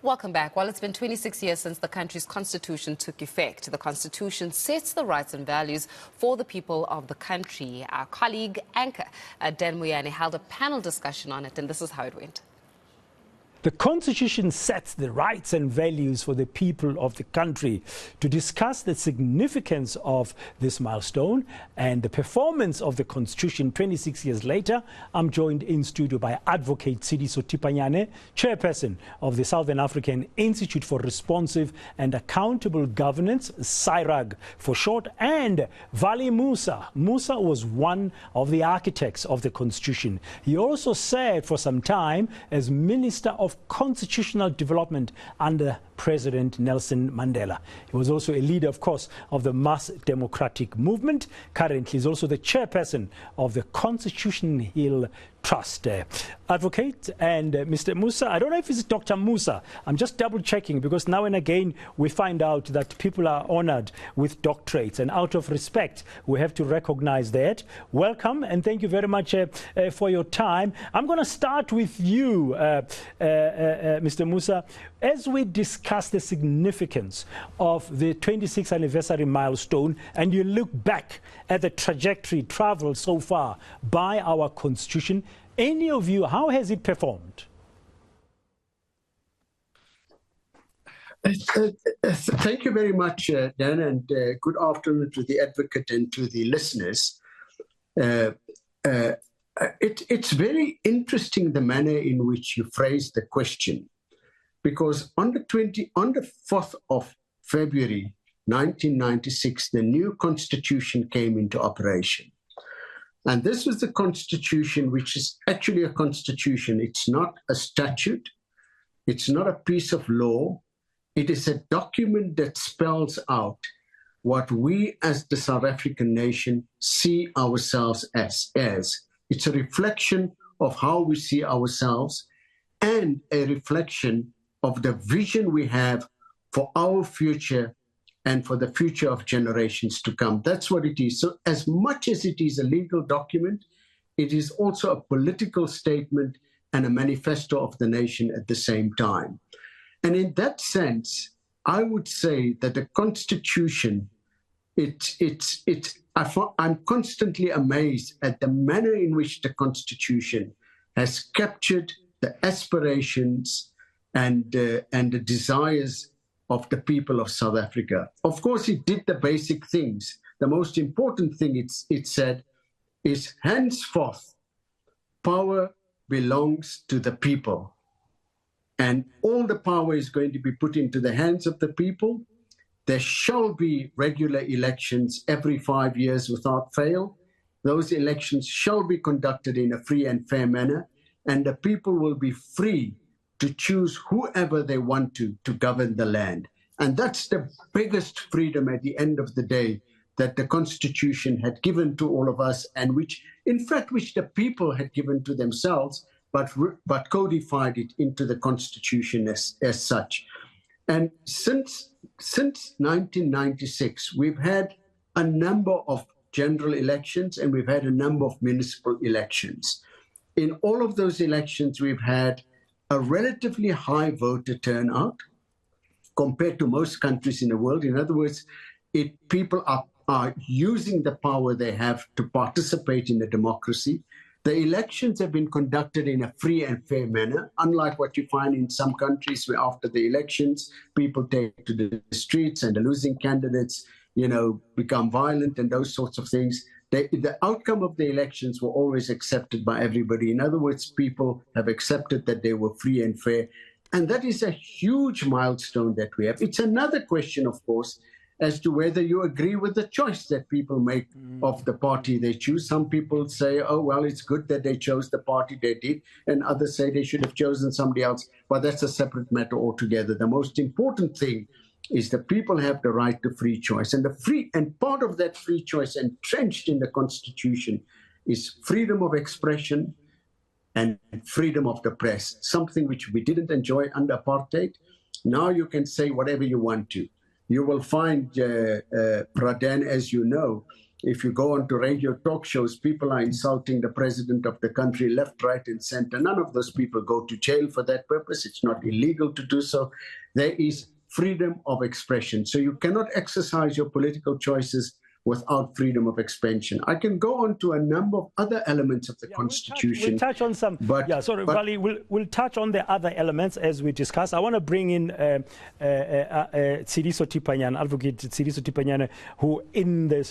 Welcome back. Well, it's been 26 years since the country's constitution took effect. The constitution sets the rights and values for the people of the country. Our colleague, eNCA, Dan Moyane, held a panel discussion on it, and this is how it went. The Constitution sets the rights and values for the people of the country. To discuss the significance of this milestone and the performance of the Constitution 26 years later, I'm joined in studio by Advocate Tshediso Tipanyane, Chairperson of the Southern African Institute for Responsive and Accountable Governance, SIRAG for short, and Vali Musa. Musa was one of the architects of the Constitution. He also served for some time as Minister of Constitutional Development under President Nelson Mandela. He was also a leader, of course, of the Mass Democratic Movement. Currently, he's also the chairperson of the Constitution Hill Trust. Advocate and Mr. Musa, I don't know if it's Dr. Musa. I'm just double checking because now and again we find out that people are honored with doctorates, and out of respect we have to recognize that. Welcome and thank you very much for your time. I'm going to start with you, Mr. Musa, as we discuss the significance of the 26th anniversary milestone and you look back at the trajectory traveled so far by our Constitution. In your view, how has it performed? Thank you very much, Dan, and good afternoon to the advocate and to the listeners. It's very interesting the manner in which you phrased the question, because on the 4th of February 1996, the new constitution came into operation. And this was the constitution, which is actually a constitution. It's not a statute. It's not a piece of law. It is a document that spells out what we as the South African nation see ourselves as. It's a reflection of how we see ourselves and a reflection of the vision we have for our future and for the future of generations to come. That's what it is. So as much as it is a legal document, it is also a political statement and a manifesto of the nation at the same time. And in that sense, I would say that the Constitution, I'm constantly amazed at the manner in which the Constitution has captured the aspirations and the desires of the people of South Africa. Of course, it did the basic things. The most important thing it said is, henceforth, power belongs to the people. And all the power is going to be put into the hands of the people. There shall be regular elections every 5 years without fail. Those elections shall be conducted in a free and fair manner, and the people will be free to choose whoever they want to govern the land. And that's the biggest freedom at the end of the day that the Constitution had given to all of us, and which the people had given to themselves, but codified it into the Constitution as such. And since 1996, we've had a number of general elections and we've had a number of municipal elections. In all of those elections, we've had a relatively high voter turnout compared to most countries in the world. In other words, people are using the power they have to participate in the democracy. The elections have been conducted in a free and fair manner, unlike what you find in some countries where after the elections, people take to the streets and the losing candidates, become violent and those sorts of things. The outcome of the elections were always accepted by everybody. In other words, people have accepted that they were free and fair. And that is a huge milestone that we have. It's another question, of course, as to whether you agree with the choice that people make of the party they choose. Some people say, oh, well, it's good that they chose the party they did, and others say they should have chosen somebody else. But that's a separate matter altogether. The most important thing is that people have the right to free choice. And part of that free choice entrenched in the Constitution is freedom of expression and freedom of the press, something which we didn't enjoy under apartheid. Now you can say whatever you want to. You will find, Pradhan, as you know, If you go onto radio talk shows, people are insulting the president of the country left, right, and center. None of those people go to jail for that purpose. It's not illegal to do so. There is freedom of expression. So you cannot exercise your political choices without freedom of expression. I can go on to a number of other elements of the Constitution. We'll touch on some. Vali, we'll touch on the other elements as we discuss. I want to bring in Tshidiso Tipanyana, Advocate Tshidiso Tipanyana, who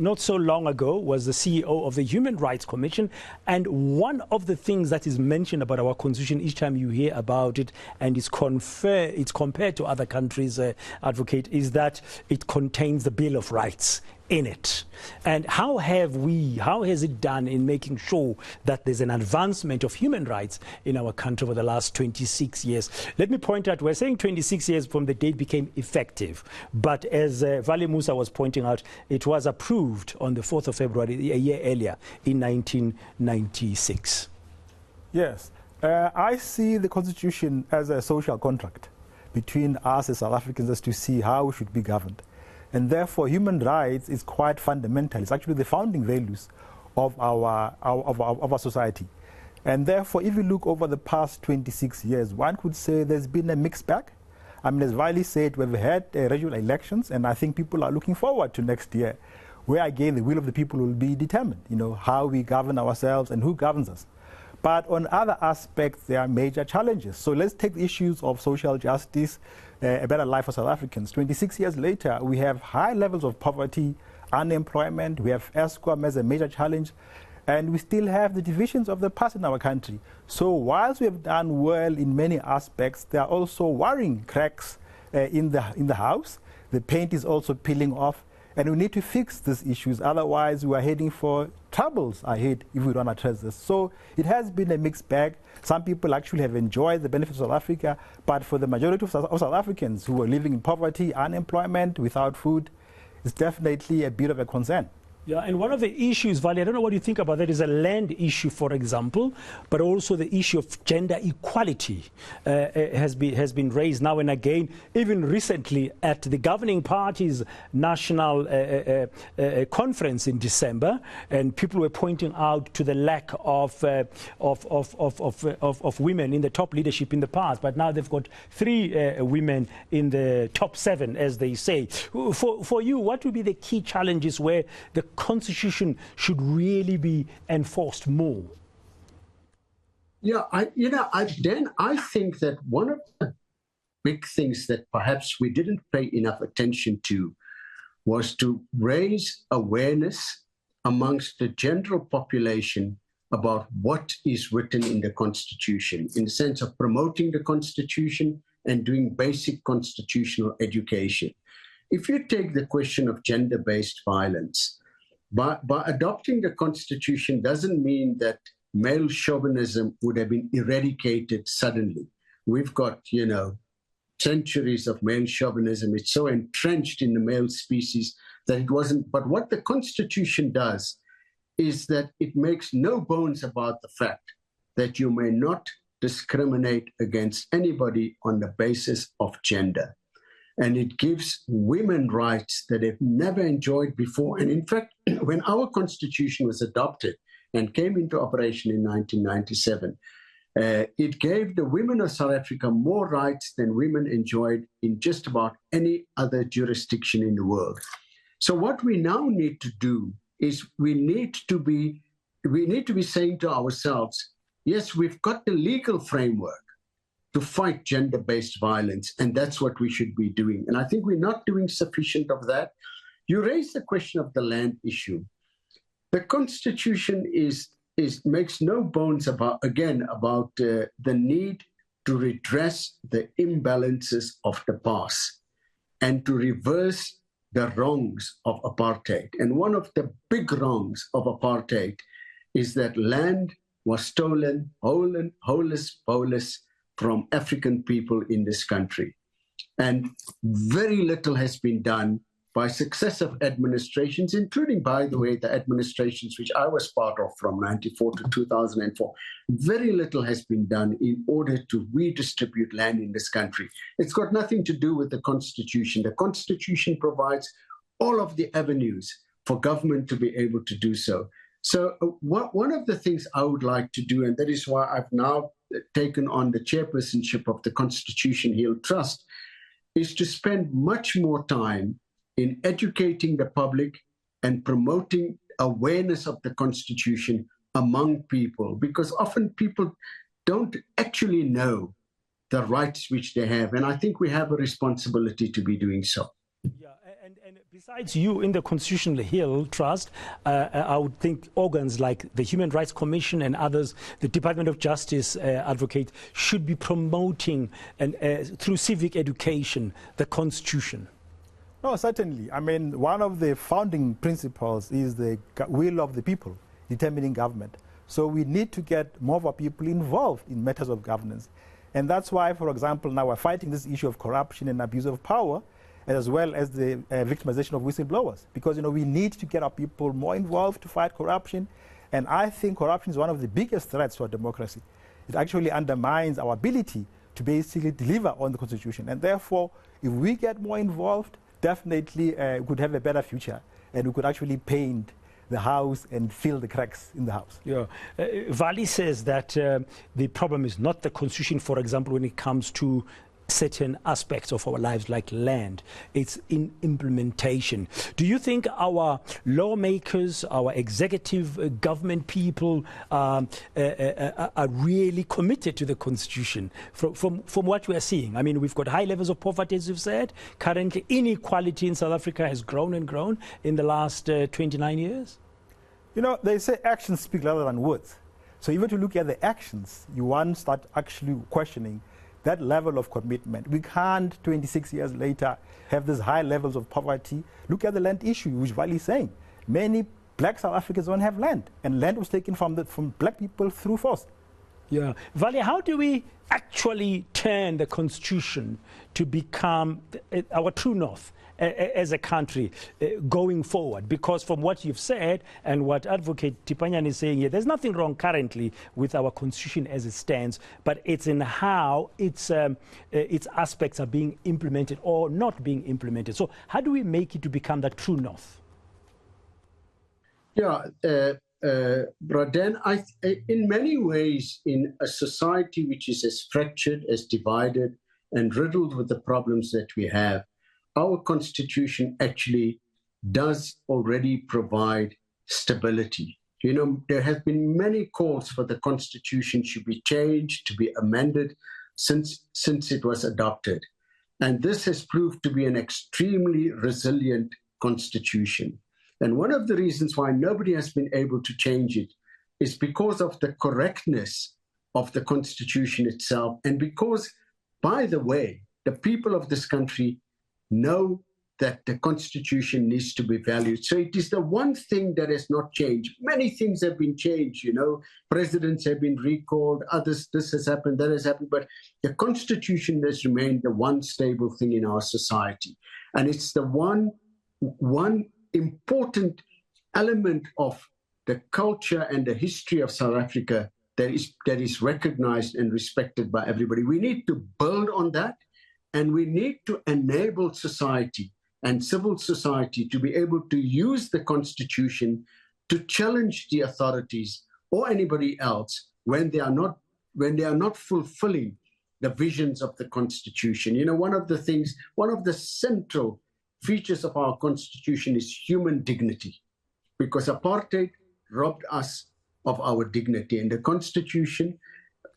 not so long ago was the CEO of the Human Rights Commission. And one of the things that is mentioned about our Constitution each time you hear about it, and it's compared to other countries, Advocate, is that it contains the Bill of Rights in it. And how has it done in making sure that there's an advancement of human rights in our country over the last 26 years? Let me point out, we're saying 26 years from the date it became effective. But as Vali Musa was pointing out, it was approved on the 4th of February, a year earlier, in 1996. Yes. I see the Constitution as a social contract between us as South Africans as to see how we should be governed. And therefore, human rights is quite fundamental. It's actually the founding values of our society. And therefore, if you look over the past 26 years, one could say there's been a mixed bag. I mean, as Vali said, we've had regional elections, and I think people are looking forward to next year, where again the will of the people will be determined, how we govern ourselves and who governs us. But on other aspects, there are major challenges. So let's take the issues of social justice, a better life for South Africans. 26 years later, we have high levels of poverty, unemployment, we have Eskom as a major challenge, and we still have the divisions of the past in our country. So whilst we have done well in many aspects, there are also worrying cracks in the house. The paint is also peeling off, and we need to fix these issues. Otherwise, we are heading for troubles ahead if we don't address this. So it has been a mixed bag. Some people actually have enjoyed the benefits of South Africa, but for the majority of South Africans who are living in poverty, unemployment, without food, it's definitely a bit of a concern. Yeah, and one of the issues, Vali, I don't know what you think about that, is a land issue, for example, but also the issue of gender equality has been raised now and again, even recently at the governing party's national conference in December, and people were pointing out to the lack of women in the top leadership in the past, but now they've got 3 women in the top 7, as they say. For you, what would be the key challenges where the Constitution should really be enforced more? Yeah, Dan, I think that one of the big things that perhaps we didn't pay enough attention to was to raise awareness amongst the general population about what is written in the Constitution, in the sense of promoting the Constitution and doing basic constitutional education. If you take the question of gender-based violence, by adopting the Constitution doesn't mean that male chauvinism would have been eradicated suddenly. We've got, centuries of male chauvinism. It's so entrenched in the male species that it wasn't. But what the Constitution does is that it makes no bones about the fact that you may not discriminate against anybody on the basis of gender. And it gives women rights that they've never enjoyed before. And in fact, when our Constitution was adopted and came into operation in 1997, it gave the women of South Africa more rights than women enjoyed in just about any other jurisdiction in the world. So what we now need to do is we need to be saying to ourselves, yes, we've got the legal framework to fight gender-based violence, and that's what we should be doing. And I think we're not doing sufficient of that. You raised the question of the land issue. The Constitution makes no bones about the need to redress the imbalances of the past and to reverse the wrongs of apartheid. And one of the big wrongs of apartheid is that land was stolen, holus bolus, from African people in this country. And very little has been done by successive administrations, including, by the way, the administrations which I was part of from 1994 to 2004. Very little has been done in order to redistribute land in this country. It's got nothing to do with the Constitution. The Constitution provides all of the avenues for government to be able to do so. So one of the things I would like to do, and that is why I've now taken on the chairpersonship of the Constitution Hill Trust, is to spend much more time in educating the public and promoting awareness of the Constitution among people, because often people don't actually know the rights which they have. And I think we have a responsibility to be doing so. Yeah, and besides you in the Constitutional Hill Trust, I would think organs like the Human Rights Commission and others, the Department of Justice advocate, should be promoting and through civic education the Constitution. No, certainly. I mean, one of the founding principles is the will of the people determining government. So we need to get more of our people involved in matters of governance. And that's why, for example, now we're fighting this issue of corruption and abuse of power, as well as the victimization of whistleblowers. Because, we need to get our people more involved to fight corruption. And I think corruption is one of the biggest threats to our democracy. It actually undermines our ability to basically deliver on the Constitution. And therefore, if we get more involved, definitely we could have a better future. And we could actually paint the house and fill the cracks in the house. Yeah. Vali says that the problem is not the Constitution, for example, when it comes to certain aspects of our lives like land. It's in implementation. Do you think our lawmakers, our executive government people are really committed to the Constitution from what we are seeing? I mean, we've got high levels of poverty, as you've said. Currently, inequality in South Africa has grown and grown in the last 29 years. They say actions speak louder than words. So even to look at the actions, you want to start actually questioning that level of commitment. We can't, 26 years later, have these high levels of poverty. Look at the land issue, which Vali is saying. Many black South Africans don't have land, and land was taken from black people through force. Yeah. Vali, how do we actually turn the Constitution to become our true north as a country going forward? Because from what you've said and what Advocate Tipanyane is saying here, there's nothing wrong currently with our Constitution as it stands, but it's in how its aspects are being implemented or not being implemented. So how do we make it to become that true north? Yeah, Braden, in many ways, in a society which is as fractured, as divided, and riddled with the problems that we have, our Constitution actually does already provide stability. There have been many calls for the Constitution should be changed, to be amended since it was adopted. And this has proved to be an extremely resilient Constitution. And one of the reasons why nobody has been able to change it is because of the correctness of the Constitution itself. And because, by the way, the people of this country know that the Constitution needs to be valued. So it is the one thing that has not changed. Many things have been changed, Presidents have been recalled, others, this has happened, that has happened, but the Constitution has remained the one stable thing in our society. And it's the one important element of the culture and the history of South Africa that is recognized and respected by everybody. We need to build on that, and we need to enable society and civil society to be able to use the Constitution to challenge the authorities or anybody else when they are not fulfilling the visions of the Constitution. One of the central features of our Constitution is human dignity, because apartheid robbed us of our dignity. And the Constitution,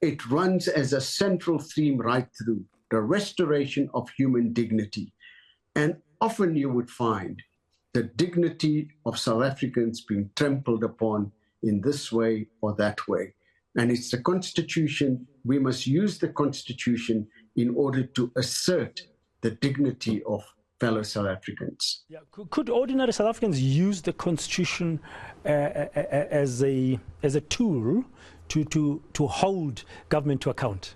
it runs as a central theme right through the restoration of human dignity. And often you would find the dignity of South Africans being trampled upon in this way or that way. And it's the Constitution, we must use the Constitution in order to assert the dignity of fellow South Africans. Yeah. Could ordinary South Africans use the Constitution as a tool to hold government to account?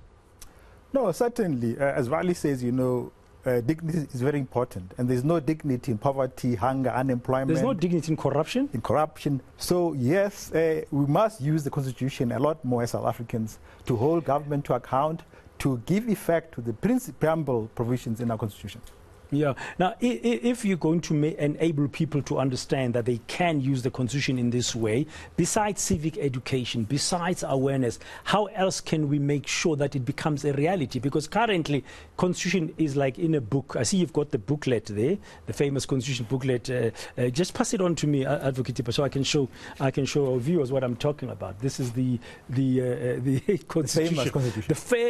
No, certainly. As Vali says, dignity is very important. And there's no dignity in poverty, hunger, unemployment. There's no dignity in corruption? In corruption. So, yes, we must use the Constitution a lot more as South Africans to hold government to account, to give effect to the preamble provisions in our Constitution. Yeah. Now, if you're going to enable people to understand that they can use the Constitution in this way, besides civic education, besides awareness, how else can we make sure that it becomes a reality? Because currently, Constitution is like in a book. I see you've got the booklet there, the famous Constitution booklet. Just pass it on to me, Advocate Tipa, so I can show our viewers what I'm talking about. This is the Constitution,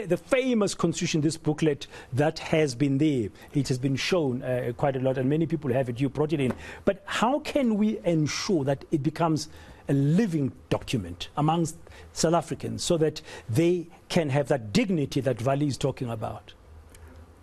the famous Constitution. This booklet that has been there. It has been shown quite a lot, and many people have it. You brought it in. But how can we ensure that it becomes a living document amongst South Africans so that they can have that dignity that Vali is talking about?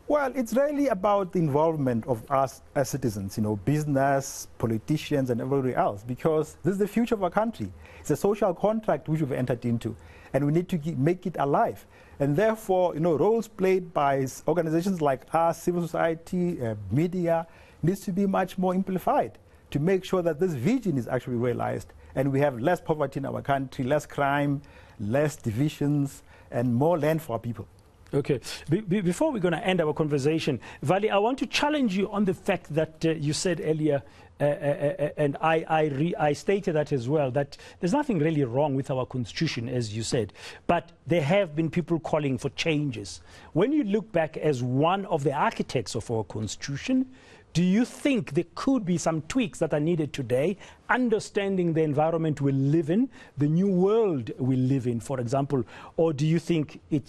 Well, it's really about the involvement of us as citizens, business, politicians, and everybody else, because this is the future of our country. It's a social contract which we've entered into, and we need to make it alive. And therefore, roles played by organizations like us, civil society, media, needs to be much more amplified to make sure that this vision is actually realized, and we have less poverty in our country, less crime, less divisions, and more land for our people. Okay. Before we're going to end our conversation, Vali, I want to challenge you on the fact that you said earlier, and I stated that as well, that there's nothing really wrong with our Constitution, as you said, but there have been people calling for changes. When you look back as one of the architects of our Constitution, do you think there could be some tweaks that are needed today, understanding the environment we live in, the new world we live in, for example, or do you think it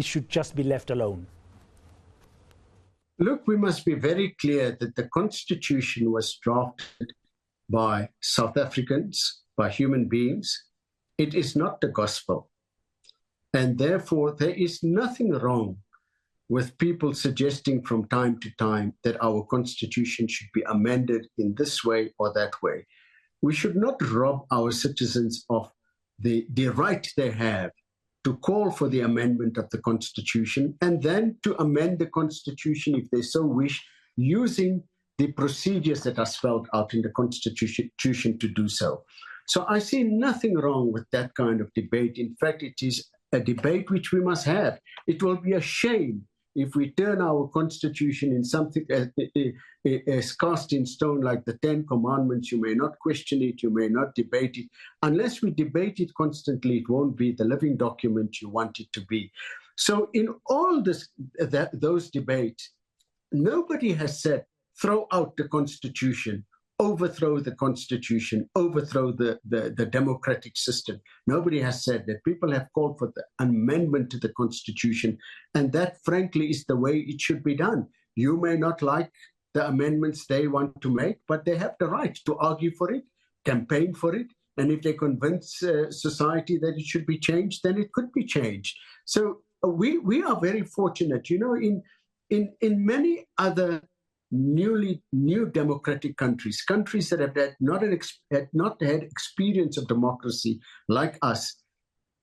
should just be left alone? Look, we must be very clear that the Constitution was drafted by South Africans, by human beings. It is not the gospel. And therefore, there is nothing wrong with people suggesting from time to time that our Constitution should be amended in this way or that way. We should not rob our citizens of the right they have to call for the amendment of the Constitution, and then to amend the Constitution, if they so wish, using the procedures that are spelled out in the Constitution to do so. So I see nothing wrong with that kind of debate. In fact, it is a debate which we must have. It will be a shame if we turn our Constitution in something as cast in stone like the Ten Commandments. You may not question it, you may not debate it. Unless we debate it constantly, it won't be the living document you want it to be. So in all those debates, nobody has said, throw out the Constitution, overthrow the Constitution, overthrow the democratic system. Nobody has said that. People have called for the amendment to the Constitution, and that, frankly, is the way it should be done. You may not like the amendments they want to make, but they have the right to argue for it, campaign for it, and if they convince society that it should be changed, then it could be changed. So we are very fortunate. In many other new democratic countries that have not had experience of democracy like us,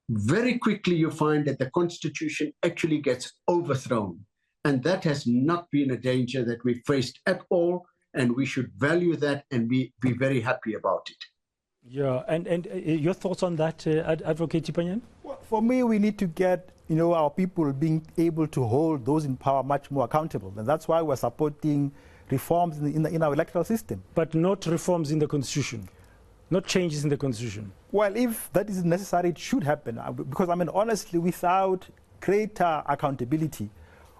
very quickly you find that the Constitution actually gets overthrown. And that has not been a danger that we faced at all, and we should value that and be very happy about it. Yeah, and your thoughts on that, Advocate Tipa? Well, for me, we need to get our people being able to hold those in power much more accountable. And that's why we're supporting reforms in our electoral system. But not reforms in the Constitution, not changes in the Constitution. Well, if that is necessary, it should happen. Because, honestly, without greater accountability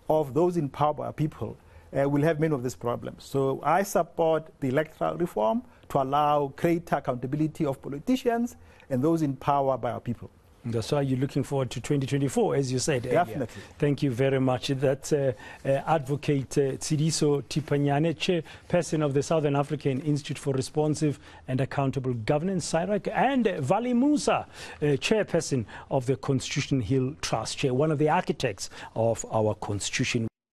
of those in power by our people, we'll have many of these problems. So I support the electoral reform to allow greater accountability of politicians and those in power by our people. That's why you're looking forward to 2024, as you said. Definitely. Earlier. Thank you very much. That's Advocate Tsidiso Tipanyane, Chairperson of the Southern African Institute for Responsive and Accountable Governance, SIRAC, and Vali Musa, Chairperson of the Constitution Hill Trust, one of the architects of our Constitution.